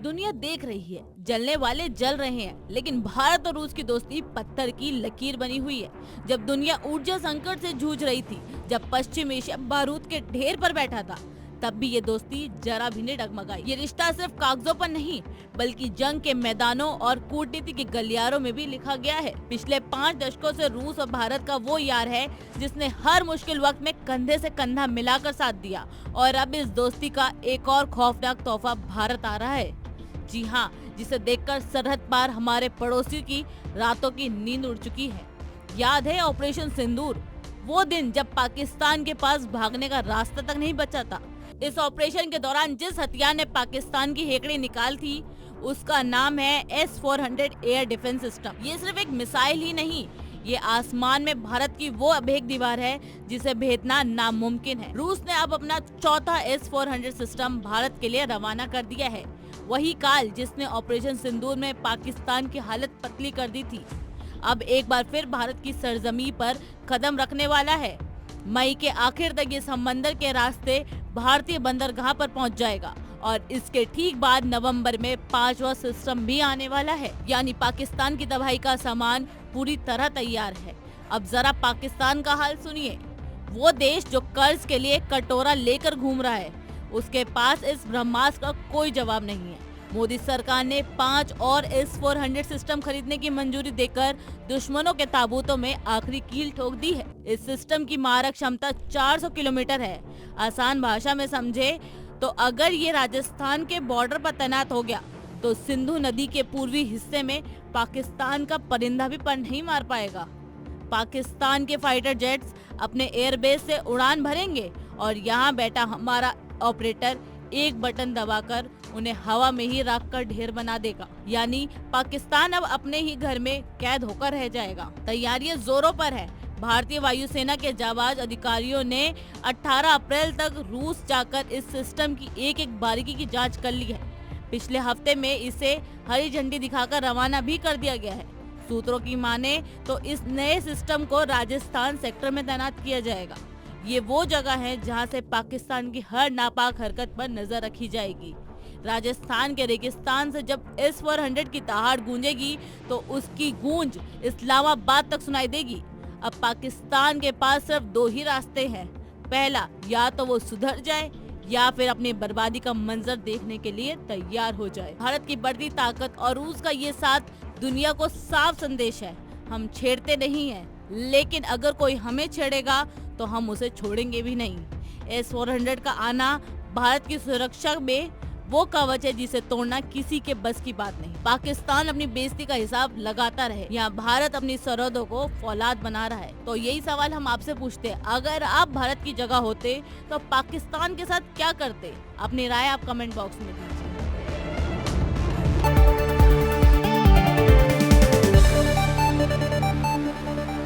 दुनिया देख रही है, जलने वाले जल रहे हैं, लेकिन भारत और रूस की दोस्ती पत्थर की लकीर बनी हुई है। जब दुनिया ऊर्जा संकट से जूझ रही थी, जब पश्चिम एशिया बारूद के ढेर पर बैठा था, तब भी ये दोस्ती जरा भी नहीं डगमगाई। ये रिश्ता सिर्फ कागजों पर नहीं, बल्कि जंग के मैदानों और कूटनीति के गलियारों में भी लिखा गया है। पिछले 5 दशकों से रूस और भारत का वो यार है जिसने हर मुश्किल वक्त में कंधे से कंधा मिलाकर साथ दिया, और अब इस दोस्ती का एक और खौफनाक तोहफा भारत आ रहा है। जी हाँ, जिसे देखकर सरहद पार हमारे पड़ोसी की रातों की नींद उड़ चुकी है। याद है ऑपरेशन सिंदूर, वो दिन जब पाकिस्तान के पास भागने का रास्ता तक नहीं बचा था। इस ऑपरेशन के दौरान जिस हथियार ने पाकिस्तान की हेकड़ी निकाल थी, उसका नाम है S-400 एयर डिफेंस सिस्टम। ये सिर्फ एक मिसाइल ही नहीं, ये आसमान में भारत की वो अभेद दीवार है जिसे भेदना नामुमकिन है। रूस ने अब अपना चौथा S-400 सिस्टम भारत के लिए रवाना कर दिया है। वही काल जिसने ऑपरेशन सिंदूर में पाकिस्तान की हालत पतली कर दी थी, अब एक बार फिर भारत की सरजमी पर कदम रखने वाला है। मई के आखिर तक ये समंदर के रास्ते भारतीय बंदरगाह पर पहुंच जाएगा, और इसके ठीक बाद नवंबर में 5वां सिस्टम भी आने वाला है। यानी पाकिस्तान की तबाही का सामान पूरी तरह तैयार है। अब जरा पाकिस्तान का हाल सुनिए। वो देश जो कर्ज के लिए कटोरा लेकर घूम रहा है, उसके पास इस ब्रह्मास्त्र का कोई जवाब नहीं है। मोदी सरकार ने 5 और S-400 सिस्टम खरीदने की मंजूरी देकर दुश्मनों के ताबूतों में आखिरी कील ठोक दी है। इस सिस्टम की मारक क्षमता 400 किलोमीटर है। आसान भाषा में समझे तो अगर ये राजस्थान के बॉर्डर पर तैनात हो गया, तो सिंधु नदी के पूर्वी हिस्से में पाकिस्तान का परिंदा भी पर नहीं मार पाएगा। पाकिस्तान के फाइटर जेट्स अपने एयरबेस से उड़ान भरेंगे, और यहाँ बैठा हमारा ऑपरेटर एक बटन दबाकर उन्हें हवा में ही राख कर ढेर बना देगा। यानी पाकिस्तान अब अपने ही घर में कैद होकर रह जाएगा। तैयारियां जोरों पर है। भारतीय वायुसेना के जाबाज अधिकारियों ने 18 अप्रैल तक रूस जाकर इस सिस्टम की एक एक बारीकी की जांच कर ली है। पिछले हफ्ते में इसे हरी झंडी दिखाकर रवाना भी कर दिया गया है। सूत्रों की माने तो इस नए सिस्टम को राजस्थान सेक्टर में तैनात किया जाएगा। ये वो जगह है जहां से पाकिस्तान की हर नापाक हरकत पर नजर रखी जाएगी। राजस्थान के रेगिस्तान से जब S-400 की दहाड़ गूंजेगी, तो उसकी गूंज इस्लामाबाद तक सुनाई देगी। अब पाकिस्तान के पास सिर्फ 2 ही रास्ते हैं। पहला, या तो वो सुधर जाए या फिर अपनी बर्बादी का मंजर देखने के लिए तैयार हो जाए। भारत की बढ़ती ताकत और रूस का ये साथ दुनिया को साफ संदेश है, हम छेड़ते नहीं हैं, लेकिन अगर कोई हमें छेड़ेगा तो हम उसे छोड़ेंगे भी नहीं। S-400 का आना भारत की सुरक्षा में वो कवच है जिसे तोड़ना किसी के बस की बात नहीं। पाकिस्तान अपनी बेइज्जती का हिसाब लगाता रहे, यहाँ भारत अपनी सरहदों को फौलाद बना रहा है। तो यही सवाल हम आपसे पूछते हैं, अगर आप भारत की जगह होते तो पाकिस्तान के साथ क्या करते? अपनी राय आप कमेंट बॉक्स में दीजिए।